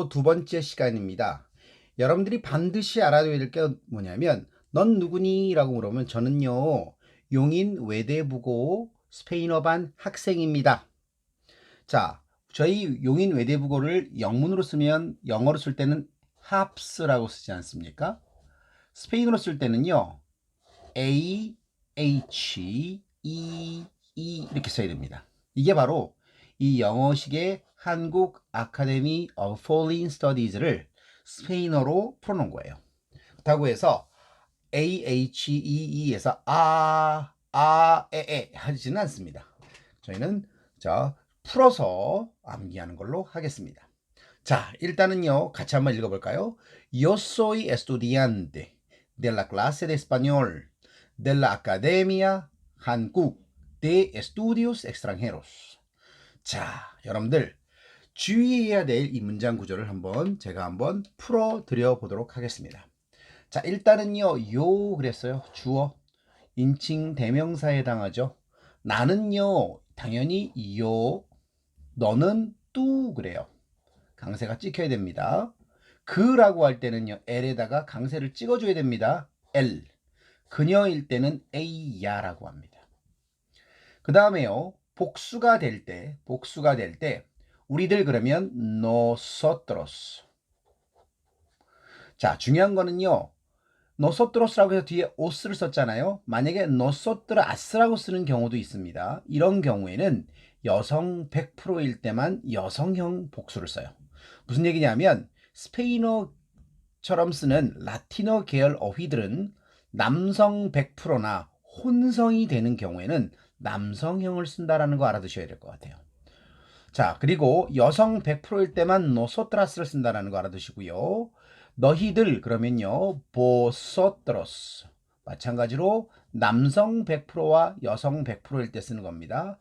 오늘도 두 번째 시간입니다. 여러분들이 반드시 알아둬야 될 게 뭐냐면 넌 누구니? 라고 물으면 저는요 용인 외대부고 스페인어반 학생입니다. 자, 저희 용인 외대부고를 영문으로 쓰면 영어로 쓸 때는 합스라고 쓰지 않습니까? 스페인어로 쓸 때는요 A, H, E, E 이렇게 써야 됩니다. 이게 바로 이 영어식의 한국 아카데미 of Foreign Studies를 스페인어로 풀어놓은 거예요. 그렇다고 해서 AHEE에서 에 하지는 않습니다. 저희는 풀어서 암기하는 걸로 하겠습니다. 자, 일단은요 같이 한번 읽어볼까요? Yo soy estudiante de la clase de español de la Academia 한국 de Estudios Extranjeros. 자, 여러분들 주의해야 될 이 문장 구조를 제가 한번 풀어 드려 보도록 하겠습니다. 자, 일단은요 요 그랬어요. 주어 인칭 대명사에 해당하죠. 나는요 당연히 요, 너는 뚜 그래요. 강세가 찍혀야 됩니다. 그라고 할 때는요 L에다가 강세를 찍어줘야 됩니다. L. 그녀일 때는 A야라고 합니다. 그 다음에요 복수가 될 때 우리들 그러면 nosotros. 자, 중요한 거는요 nosotros라고 해서 뒤에 os를 썼잖아요. 만약에 nosotras라고 쓰는 경우도 있습니다. 이런 경우에는 여성 100%일 때만 여성형 복수를 써요. 무슨 얘기냐면 스페인어처럼 쓰는 라틴어 계열 어휘들은 남성 100%나 혼성이 되는 경우에는 남성형을 쓴다라는 거 알아두셔야 될 것 같아요. 자, 그리고 여성 100%일 때만 nosotras를 쓴다라는 거 알아두시고요. 너희들 그러면요 vosotros. 마찬가지로 남성 100%와 여성 100%일 때 쓰는 겁니다.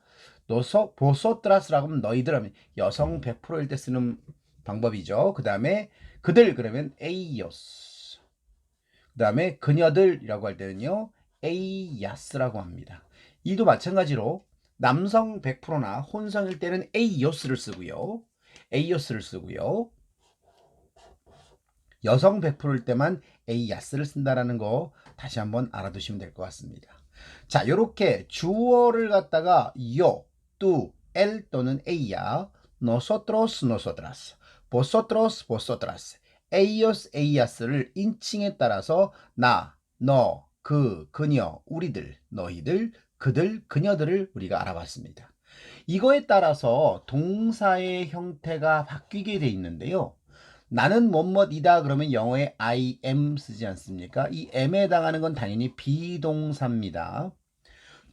vosotras라고 하면 너희들 하면 여성 100%일 때 쓰는 방법이죠. 그 다음에 그들 그러면 ellos. 그 다음에 그녀들이라고 할 때는요 ellas라고 합니다. 이도 마찬가지로 남성 100%나 혼성일 때는 ellos 쓰고요. 여성 100%일 때만 ellas를 쓴다라는 거 다시 한번 알아두시면 될 것 같습니다. 자, 이렇게 주어를 갖다가 yo, tú, él 또는 ella, nosotros, nosotras, vosotros, vosotras, ellos, ellas를 인칭에 따라서 나, 너, 그, 그녀, 우리들, 너희들, 그들, 그녀들을 우리가 알아봤습니다. 이거에 따라서 동사의 형태가 바뀌게 돼 있는데요. 나는 뭐뭐이다 그러면 영어에 I am 쓰지 않습니까? 이 am에 해당하는 건 당연히 비동사입니다.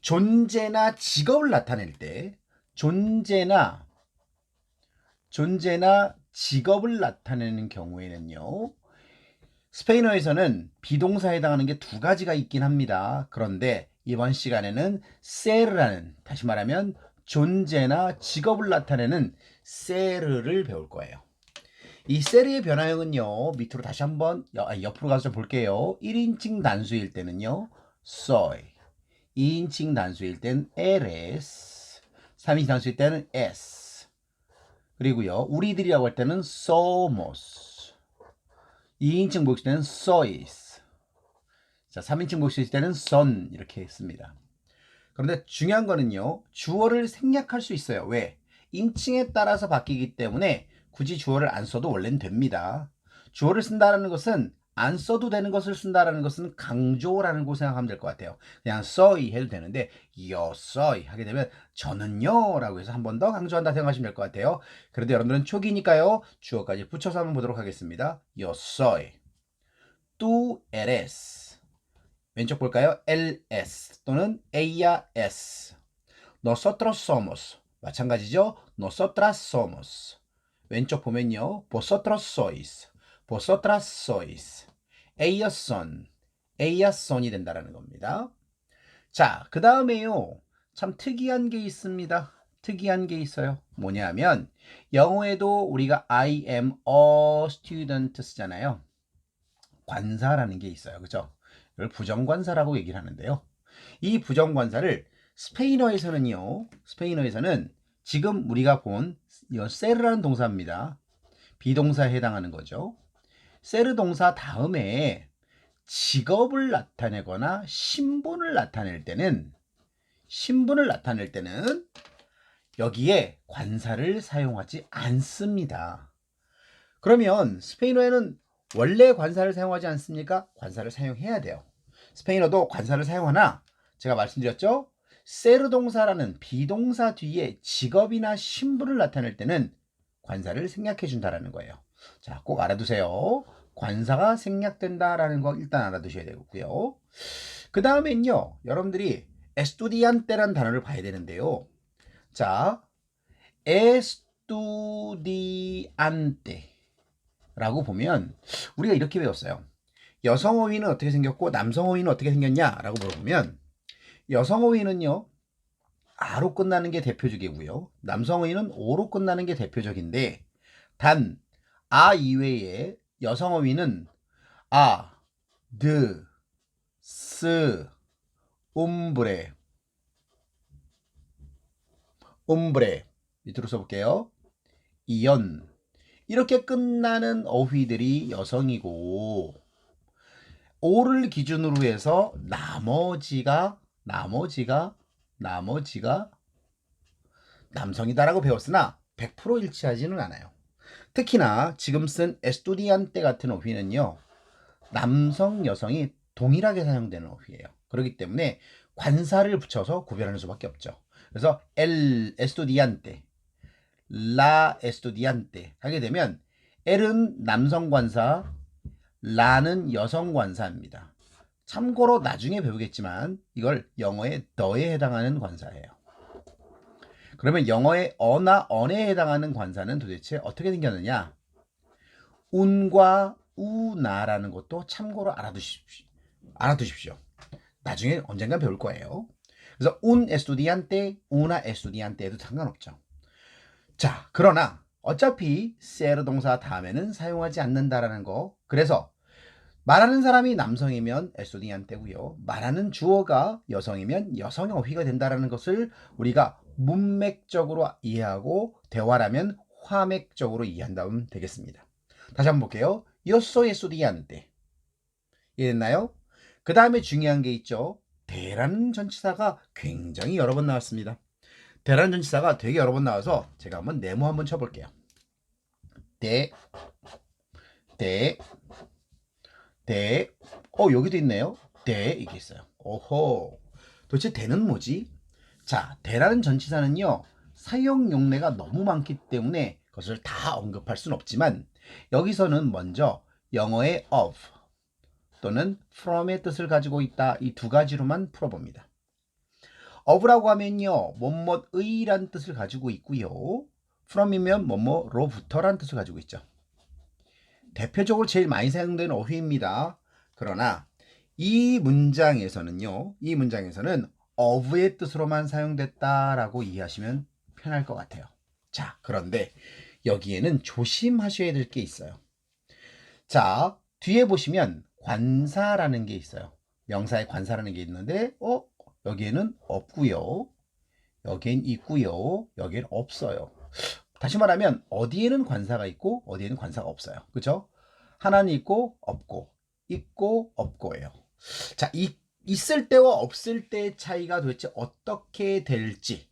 존재나 직업을 나타낼 때 존재나 직업을 나타내는 경우에는요. 스페인어에서는 비동사에 해당하는 게 두 가지가 있긴 합니다. 그런데 이번 시간에는 ser라는, 다시 말하면 존재나 직업을 나타내는 ser를 배울 거예요. 이 세르의 변화형은요 밑으로 다시 한번 옆으로 가서 좀 볼게요. 1인칭 단수일 때는요 soy, 2인칭 단수일 때는 eres, 3인칭 단수일 때는 es, 그리고요 우리들이라고 할 때는 somos, 2인칭 복수일 때는 sois, 자 3인칭 복수일 때는 son 이렇게 했습니다. 그런데 중요한 거는요 주어를 생략할 수 있어요. 왜? 인칭에 따라서 바뀌기 때문에 굳이 주어를 안 써도 원래는 됩니다. 주어를 쓴다는 것은 안 써도 되는 것을 쓴다는 것은 강조라는 거 생각하면 될 것 같아요. 그냥 soy 해도 되는데 yo soy 하게 되면 저는요 라고 해서 한 번 더 강조한다 생각하시면 될 것 같아요. 그런데 여러분들은 초기니까요. 주어까지 붙여서 한번 보도록 하겠습니다. yo soy, tú eres, 왼쪽 볼까요? ls 또는 ella es, nosotros somos, 마찬가지죠. nosotras somos. 왼쪽 보면요. vosotros sois, vosotras sois, ellos son, ellas son이 된다라는 겁니다. 자, 그 다음에요. 참 특이한 게 있습니다. 특이한 게 있어요. 뭐냐면 영어에도 우리가 I am a student 쓰잖아요. 관사라는 게 있어요. 그죠? 이걸 부정관사라고 얘기를 하는데요. 이 부정관사를 스페인어에서는 지금 우리가 본 이건 세르라는 동사입니다. 비동사에 해당하는 거죠. 세르 동사 다음에 직업을 나타내거나 신분을 나타낼 때는 여기에 관사를 사용하지 않습니다. 그러면 스페인어에는 원래 관사를 사용하지 않습니까? 관사를 사용해야 돼요. 스페인어도 관사를 사용하나 제가 말씀드렸죠? 세르 동사라는 비동사 뒤에 직업이나 신분을 나타낼 때는 관사를 생략해 준다라는 거예요. 자, 꼭 알아두세요. 관사가 생략된다라는 거 일단 알아두셔야 되고요. 그 다음엔요, 여러분들이 estudiante라는 단어를 봐야 되는데요. 자, estudiante 라고 보면 우리가 이렇게 배웠어요. 여성 어휘는 어떻게 생겼고 남성 어휘는 어떻게 생겼냐라고 물어보면 여성 어휘는요, 아로 끝나는 게 대표적이고요. 남성 어휘는 오로 끝나는 게 대표적인데 단 아 이외에 여성 어휘는 아, 드, 스, 움브레 밑으로 써볼게요. 이연 이렇게 끝나는 어휘들이 여성이고 오를 기준으로 해서 나머지가 남성이다라고 배웠으나 100% 일치하지는 않아요. 특히나 지금 쓴 에스투디안테 같은 어휘는요, 남성, 여성이 동일하게 사용되는 어휘예요. 그렇기 때문에 관사를 붙여서 구별하는 수밖에 없죠. 그래서 el estudiante, la estudiante 하게 되면 el은 남성 관사, la는 여성 관사입니다. 참고로 나중에 배우겠지만 이걸 영어의 the에 해당하는 관사예요. 그러면 영어의 어나 on에 해당하는 관사는 도대체 어떻게 생겼느냐? 운과 우나라는 것도 참고로 알아두십시오. 나중에 언젠가 배울 거예요. 그래서 un estudiante, una estudiante에도 상관없죠. 자, 그러나 어차피 ser 동사 다음에는 사용하지 않는다라는 거. 그래서 말하는 사람이 남성이면 estudiante고요. 말하는 주어가 여성이면 여성의 어휘가 된다라는 것을 우리가 문맥적으로 이해하고 대화라면 화맥적으로 이해한다면 되겠습니다. 다시 한번 볼게요. Yo soy estudiante. 이해됐나요? 그 다음에 중요한 게 있죠. 대라는 전치사가 굉장히 여러 번 나왔습니다. 대라는 전치사가 되게 여러 번 나와서 제가 한번 네모 한번 쳐볼게요. 대. 여기도 있네요. 대 이게 있어요. 오호. 도대체 대는 뭐지? 자, 대라는 전치사는요, 사용 용례가 너무 많기 때문에 그것을 다 언급할 수는 없지만 여기서는 먼저 영어의 of 또는 from의 뜻을 가지고 있다. 이 두 가지로만 풀어봅니다. of라고 하면요, 뭐뭐의란 뜻을 가지고 있고요. from이면 뭐뭐로부터란 뜻을 가지고 있죠. 대표적으로 제일 많이 사용되는 어휘입니다. 그러나 이 문장에서는 of의 뜻으로만 사용됐다라고 이해하시면 편할 것 같아요. 자, 그런데 여기에는 조심하셔야 될 게 있어요. 자, 뒤에 보시면 관사라는 게 있어요. 명사의 관사라는 게 있는데 여기에는 없고요. 여기엔 있고요. 여기엔 없어요. 다시 말하면 어디에는 관사가 있고 어디에는 관사가 없어요. 그렇죠? 하나는 있고 없고예요. 자, 있을 때와 없을 때의 차이가 도대체 어떻게 될지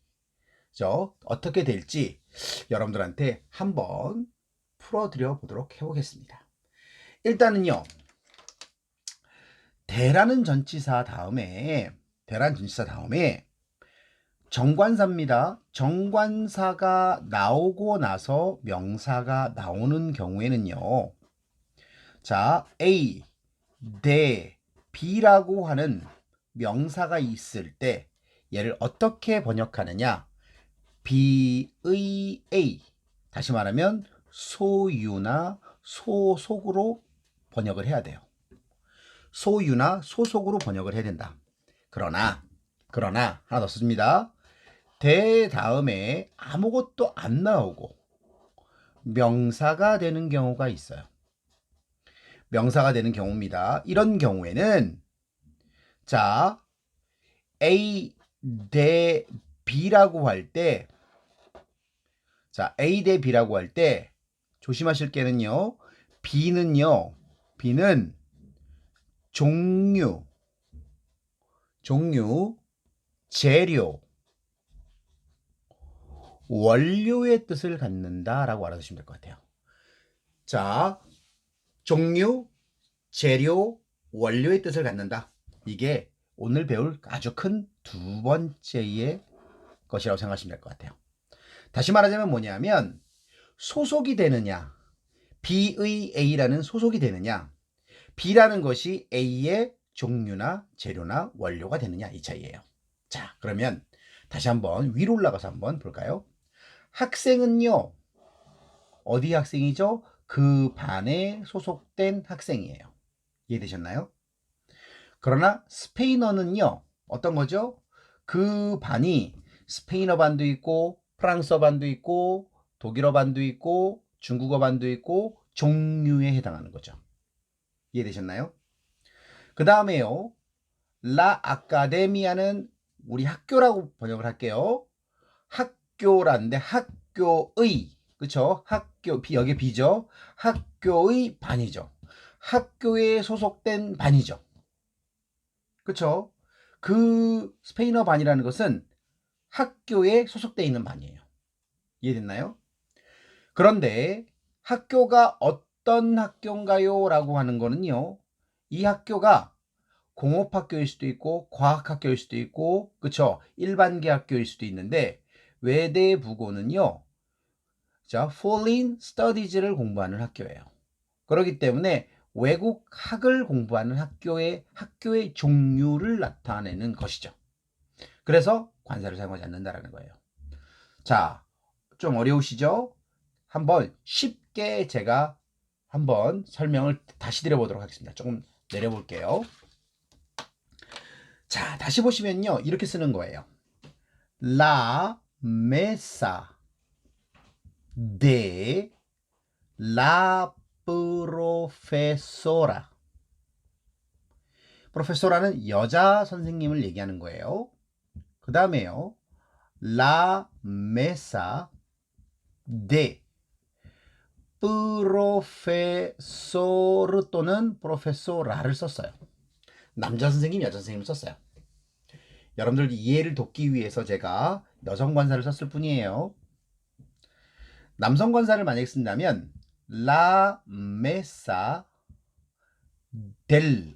여러분들한테 한번 풀어드려 보도록 해보겠습니다. 일단은요, 대라는 전치사 다음에 정관사입니다. 정관사가 나오고 나서 명사가 나오는 경우에는요, 자, A, 대, B라고 하는 명사가 있을 때 얘를 어떻게 번역하느냐? B의 A, 다시 말하면 소유나 소속으로 번역을 해야 돼요. 소유나 소속으로 번역을 해야 된다. 그러나 하나 더 씁니다. 대 다음에 아무것도 안 나오고 명사가 되는 경우가 있어요. 명사가 되는 경우입니다. 이런 경우에는 자, A 대 B라고 할 때 A 대 B라고 할 때 조심하실 게는요. B는요. B는 종류, 재료, 원료의 뜻을 갖는다라고 알아두시면 될 것 같아요. 자, 종류, 재료, 원료의 뜻을 갖는다. 이게 오늘 배울 아주 큰 두 번째의 것이라고 생각하시면 될 것 같아요. 다시 말하자면 뭐냐면 소속이 되느냐, B의 A라는 소속이 되느냐, B라는 것이 A의 종류나 재료나 원료가 되느냐, 이 차이예요. 자, 그러면 다시 한번 위로 올라가서 한번 볼까요? 학생은요, 어디 학생이죠? 그 반에 소속된 학생이에요. 이해되셨나요? 그러나 스페인어는요, 어떤 거죠? 그 반이 스페인어 반도 있고 프랑스어 반도 있고 독일어 반도 있고 중국어 반도 있고 종류에 해당하는 거죠. 이해되셨나요? 그 다음에요, 라 아카데미아는 우리 학교라고 번역을 할게요. 학교란데 학교의, 그쵸? 여기 B죠? 학교의 반이죠. 학교에 소속된 반이죠. 그쵸? 그 스페인어 반이라는 것은 학교에 소속되어 있는 반이에요. 이해됐나요? 그런데 학교가 어떤 학교인가요? 라고 하는 거는요, 이 학교가 공업학교일 수도 있고 과학학교일 수도 있고, 그쵸? 일반계 학교일 수도 있는데 외대부고는요, 자, Foreign Studies를 공부하는 학교예요. 그렇기 때문에 외국학을 공부하는 학교의 종류를 나타내는 것이죠. 그래서 관사를 사용하지 않는다라는 거예요. 자, 좀 어려우시죠? 한번 쉽게 제가 한번 설명을 다시 드려보도록 하겠습니다. 조금 내려볼게요. 자, 다시 보시면요, 이렇게 쓰는 거예요. La mesa de la profesora. 프로페소라는 여자 선생님을 얘기하는 거예요. 그 다음에요, la mesa de profesor 또는 profesora를 썼어요. 남자 선생님, 여자 선생님을 썼어요. 여러분들 이해를 돕기 위해서 제가 여성 관사를 썼을 뿐이에요. 남성 관사를 만약에 쓴다면 la mesa del,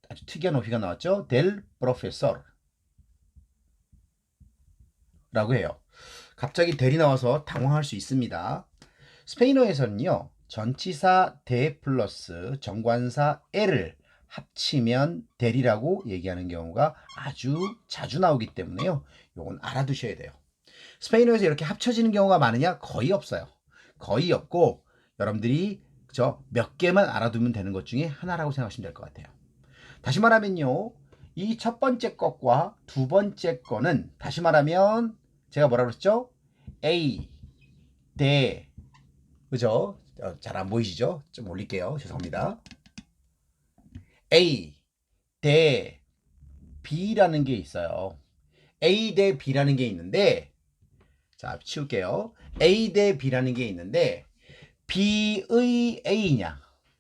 아주 특이한 어휘가 나왔죠? del profesor 라고 해요. 갑자기 del이 나와서 당황할 수 있습니다. 스페인어에서는요, 전치사 de 플러스 정관사 el을 합치면 del이라고 얘기하는 경우가 아주 자주 나오기 때문에요, 요건 알아두셔야 돼요. 스페인어에서 이렇게 합쳐지는 경우가 많으냐? 거의 없어요. 거의 없고, 여러분들이 몇 개만 알아두면 되는 것 중에 하나라고 생각하시면 될 것 같아요. 다시 말하면요, 이 첫 번째 것과 두 번째 거는 다시 말하면 제가 뭐라 그랬죠? A, 대, 그죠? 잘 안 보이시죠? 좀 올릴게요. 죄송합니다. A, 대, B라는 게 있어요. A 대 B라는 게 있는데, 자, 치울게요. A 대 B라는 게 있는데, B의 A냐?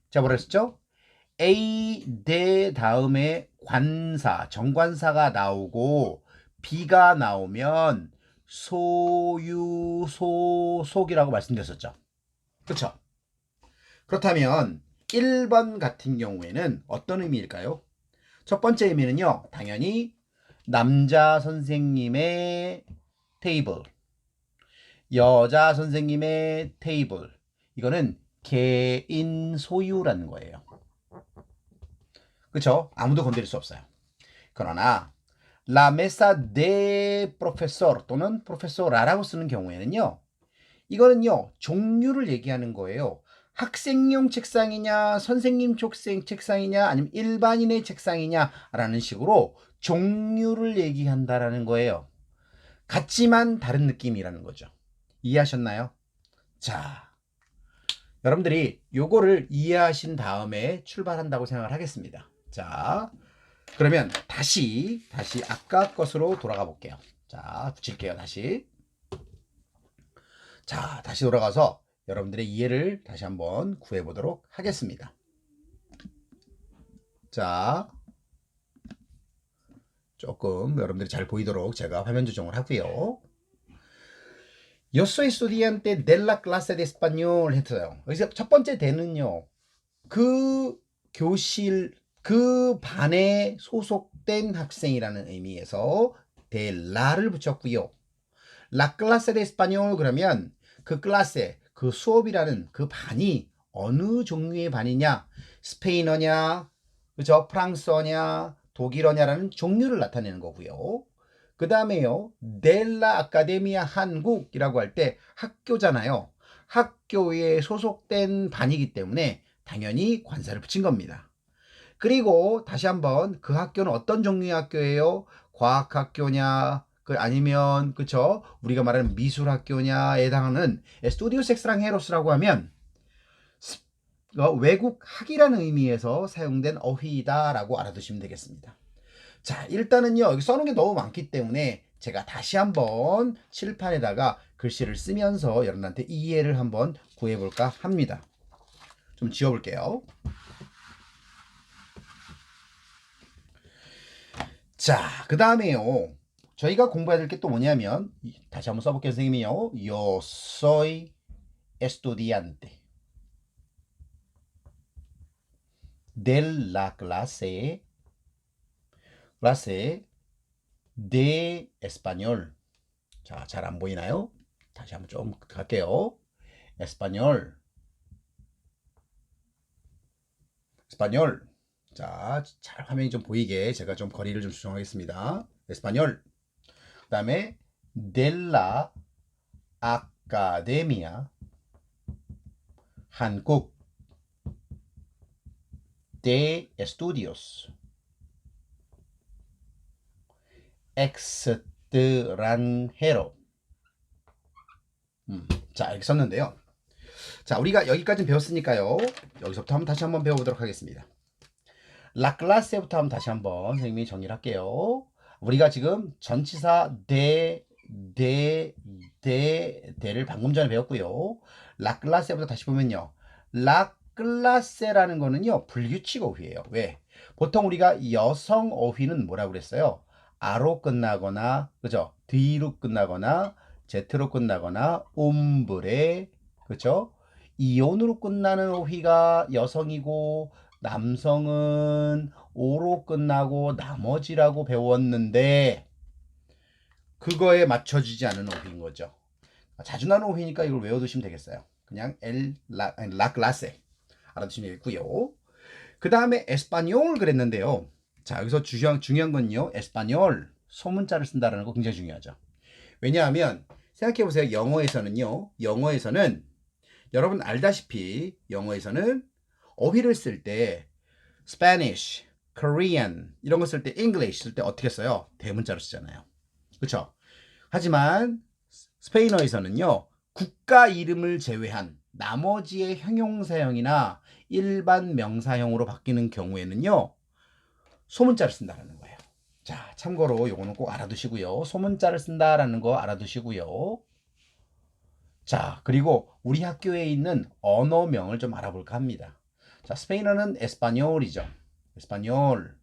자, 뭐라 했죠? A 대 다음에 관사, 정관사가 나오고 B가 나오면 소유, 소속이라고 말씀드렸었죠. 그렇죠? 그렇다면 1번 같은 경우에는 어떤 의미일까요? 첫 번째 의미는요, 당연히 남자 선생님의 테이블, 여자 선생님의 테이블, 이거는 개인 소유라는 거예요. 그렇죠? 아무도 건드릴 수 없어요. 그러나 La mesa de profesor 또는 profesora라고 쓰는 경우에는요, 이거는요, 종류를 얘기하는 거예요. 학생용 책상이냐, 선생님 책상이냐, 아니면 일반인의 책상이냐 라는 식으로 종류를 얘기한다라는 거예요. 같지만 다른 느낌이라는 거죠. 이해하셨나요? 자, 여러분들이 요거를 이해하신 다음에 출발한다고 생각을 하겠습니다. 자, 그러면 다시 아까 것으로 돌아가 볼게요. 자, 붙일게요. 다시. 자, 다시 돌아가서 여러분들의 이해를 다시 한번 구해보도록 하겠습니다. 자, 조금 여러분들이 잘 보이도록 제가 화면 조정을 하고요. Yo soy estudiante de la clase de español 했어요. 여기서 첫 번째 대는요. 그 교실, 그 반에 소속된 학생이라는 의미에서 de la를 붙였고요. La clase de español 그러면 그 클래스, 그 수업이라는 그 반이 어느 종류의 반이냐? 스페인어냐, 그죠? 프랑스어냐, 독일어냐라는 종류를 나타내는 거고요. 그 다음에요, 델라 아카데미아 한국이라고 할 때 학교잖아요. 학교에 소속된 반이기 때문에 당연히 관사를 붙인 겁니다. 그리고 다시 한번 그 학교는 어떤 종류의 학교예요? 과학학교냐, 아니면 그쵸? 우리가 말하는 미술학교냐에 해당하는 스튜디오스 엑스트랑헤로스라고 하면 외국 학이라는 의미에서 사용된 어휘다라고 알아두시면 되겠습니다. 자, 일단은요, 여기 써놓은 게 너무 많기 때문에 제가 다시 한번 칠판에다가 글씨를 쓰면서 여러분한테 이해를 한번 구해볼까 합니다. 좀 지워볼게요. 자, 그 다음에요. 저희가 공부해야 될 게 또 뭐냐면, 다시 한번 써볼게요, 선생님이요. Yo soy estudiante de la clase de español. 자, 잘 안 보이나요? 다시 한번 좀 갈게요. español. 자, 잘 화면이 좀 보이게 제가 좀 거리를 좀 조정하겠습니다. español. 그 다음에 de la academia 한국 de estudios extranjero. 자, 이렇게 썼는데요. 자, 우리가 여기까지 배웠으니까요. 여기서부터 다시 한번 배워보도록 하겠습니다. La clase부터 한번 다시 한번 선생님이 정리를 할게요. 우리가 지금 전치사 대를 방금 전에 배웠고요. La clase부터 다시 보면요. La clase라는 거는요, 불규칙 어휘예요. 왜? 보통 우리가 여성 어휘는 뭐라고 그랬어요? 아로 끝나거나, 그죠? 드로 끝나거나, 제트로 끝나거나, 옴브레, 그죠? 이온으로 끝나는 어휘가 여성이고, 남성은 오로 끝나고 나머지라고 배웠는데, 그거에 맞춰지지 않은 어휘인 거죠. 자주 나오는 어휘니까 이걸 외워두시면 되겠어요. 그냥 la clase 알아두시면 되겠고요. 그 다음에 에스파뇰 그랬는데요. 자, 여기서 중요한 건요. 에스파뇰 소문자를 쓴다는 거 굉장히 중요하죠. 왜냐하면 생각해보세요. 영어에서는 여러분 알다시피 영어에서는 어휘를 쓸 때 Spanish, Korean 이런 거 쓸 때 English 쓸 때 어떻게 써요? 대문자로 쓰잖아요. 그렇죠? 하지만 스페인어에서는요. 국가 이름을 제외한 나머지의 형용사형이나 일반 명사형으로 바뀌는 경우에는요. 소문자를 쓴다는 거예요. 자, 참고로 요거는 꼭 알아두시고요. 소문자를 쓴다라는 거 알아두시고요. 자, 그리고 우리 학교에 있는 언어명을 좀 알아볼까 합니다. 자, 스페인어는 에스파뇰이죠. 에스파뇰.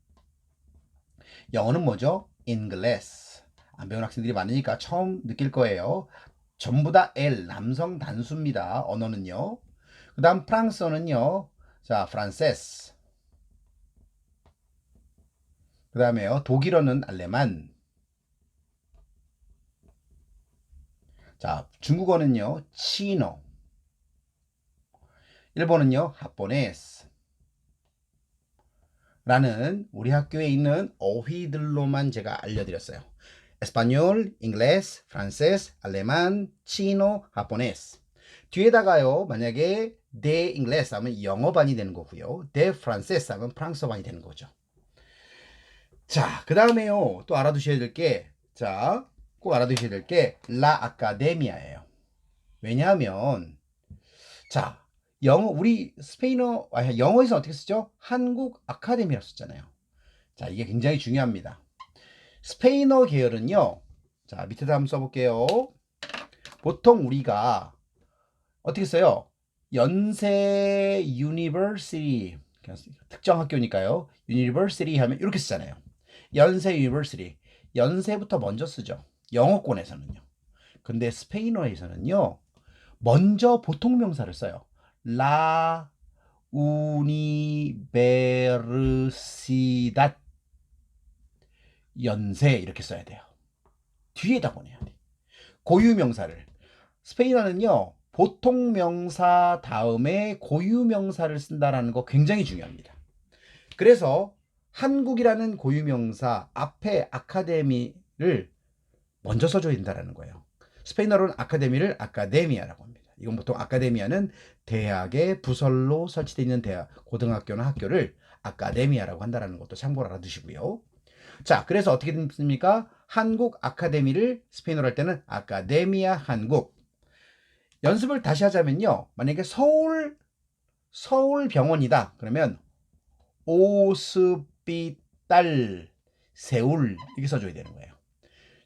영어는 뭐죠? 인글레스. 안 배운 학생들이 많으니까 처음 느낄 거예요. 전부 다 L, 남성 단수입니다. 언어는요. 그 다음 프랑스어는요. 자, 프란세스. 그 다음에요. 독일어는 알레만. 자, 중국어는요. 치노. 일본은요. 하포네스. 라는 우리 학교에 있는 어휘들로만 제가 알려드렸어요. 에스파뇰, 잉글레스, 프란세스, 알레만, 치노, 하포네스. 뒤에다가요. 만약에 데 잉글레스 하면 영어반이 되는 거고요. 데 프란세스 하면 프랑스어반이 되는 거죠. 자, 그 다음에요. 또 알아두셔야 될 게, 자, 꼭 알아두셔야 될 게, 라 아카데미아예요. 왜냐하면, 자, 우리 영어에서 어떻게 쓰죠? 한국 아카데미라고 썼잖아요. 자, 이게 굉장히 중요합니다. 스페인어 계열은요, 자, 밑에다 한번 써볼게요. 보통 우리가 어떻게 써요? 연세 유니버시티 특정 학교니까요. 유니버시티 하면 이렇게 쓰잖아요. 연세 유니버시티 연세부터 먼저 쓰죠. 영어권에서는요. 근데 스페인어에서는요. 먼저 보통 명사를 써요. 라 우니베르시닷 연세 이렇게 써야 돼요. 뒤에다 보내야 돼. 고유 명사를. 스페인어는요. 보통 명사 다음에 고유 명사를 쓴다라는 거 굉장히 중요합니다. 그래서 한국이라는 고유 명사 앞에 아카데미를 먼저 써줘야 된다는 거예요. 스페인어로는 아카데미를 아카데미아라고 합니다. 이건 보통 아카데미아는 대학의 부설로 설치되어 있는 대학, 고등학교나 학교를 아카데미아라고 한다는 것도 참고로 알아두시고요. 자, 그래서 어떻게 됩니까? 한국 아카데미를 스페인어로 할 때는 아카데미아 한국. 연습을 다시 하자면요. 만약에 서울 병원이다. 그러면 오스피탈 세울 이렇게 써줘야 되는 거예요.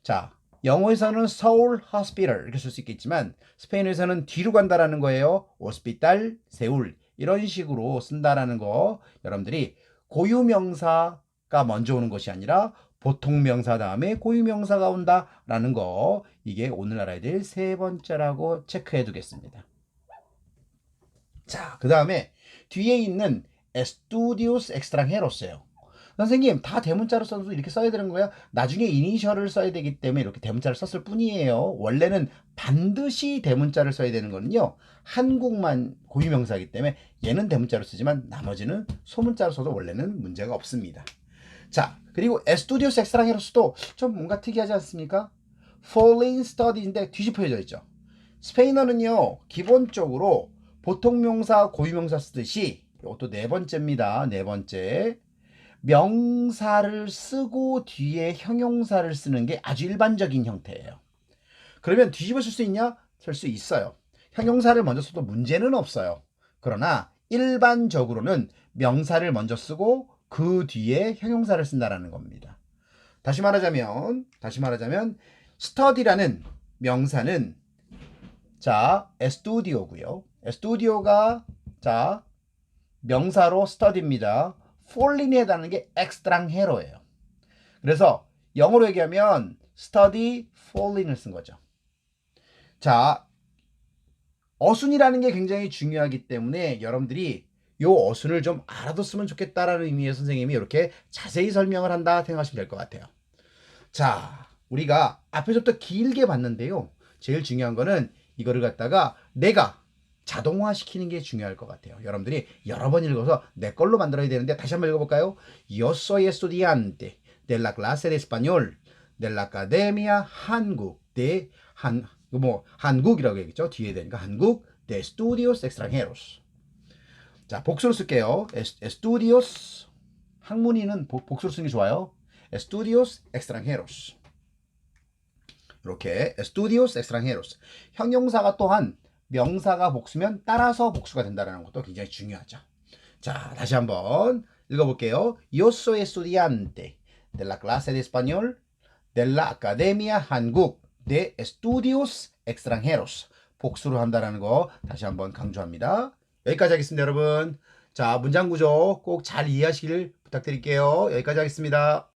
자, 영어에서는 서울 호스피털 이렇게 쓸 수 있겠지만 스페인어에서는 뒤로 간다라는 거예요. 오스피탈 세울 이런 식으로 쓴다라는 거 여러분들이 고유명사가 먼저 오는 것이 아니라 보통명사 다음에 고유명사가 온다라는 거 이게 오늘 알아야 될 세 번째라고 체크해 두겠습니다. 자, 그 다음에 뒤에 있는 estudios extranjeros예요. 선생님 다 대문자로 써도 이렇게 써야 되는 거야? 나중에 이니셜을 써야 되기 때문에 이렇게 대문자를 썼을 뿐이에요. 원래는 반드시 대문자를 써야 되는 거는요. 한국만 고유명사이기 때문에 얘는 대문자로 쓰지만 나머지는 소문자로 써도 원래는 문제가 없습니다. 자, 그리고 estudios extranjeros도 좀 뭔가 특이하지 않습니까? foreign studies인데 뒤집혀져 있죠. 스페인어는요. 기본적으로 보통명사, 고유명사 쓰듯이 이것도 네 번째입니다. 네 번째. 명사를 쓰고 뒤에 형용사를 쓰는 게 아주 일반적인 형태예요. 그러면 뒤집어 쓸 수 있냐? 쓸 수 있어요. 형용사를 먼저 써도 문제는 없어요. 그러나 일반적으로는 명사를 먼저 쓰고 그 뒤에 형용사를 쓴다라는 겁니다. 다시 말하자면 study라는 명사는 자, 에스투디오고요. 에스투디오가 자, 명사로 study입니다. 폴린에 해당하는 게 extranjero예요. 그래서 영어로 얘기하면 study 폴린을 쓴 거죠. 자, 어순이라는 게 굉장히 중요하기 때문에 여러분들이 요 어순을 좀 알아뒀으면 좋겠다라는 의미의 선생님이 이렇게 자세히 설명을 한다 생각하시면 될 것 같아요. 자, 우리가 앞에서부터 길게 봤는데요. 제일 중요한 거는 이거를 갖다가 내가 자동화시키는 게 중요할 것 같아요. 여러분들이 여러 번 읽어서 내 걸로 만들어야 되는데 다시 한번 읽어볼까요? Yo soy estudiante de la clase de español de la academia 한국 한국이라고 얘기했죠. 뒤에 되니까 한국 de estudios extranjeros. 자, 복수로 쓸게요. estudios 학문이는 복수로 쓰는 게 좋아요. estudios extranjeros. 이렇게 estudios extranjeros. 형용사가 또한 명사가 복수면 따라서 복수가 된다는 것도 굉장히 중요하죠. 자, 다시 한번 읽어볼게요. Yo soy estudiante de la clase de español de la Academia 한국 de Estudios Extranjeros. 복수로 한다는 거 다시 한번 강조합니다. 여기까지 하겠습니다, 여러분. 자, 문장 구조 꼭 잘 이해하시길 부탁드릴게요. 여기까지 하겠습니다.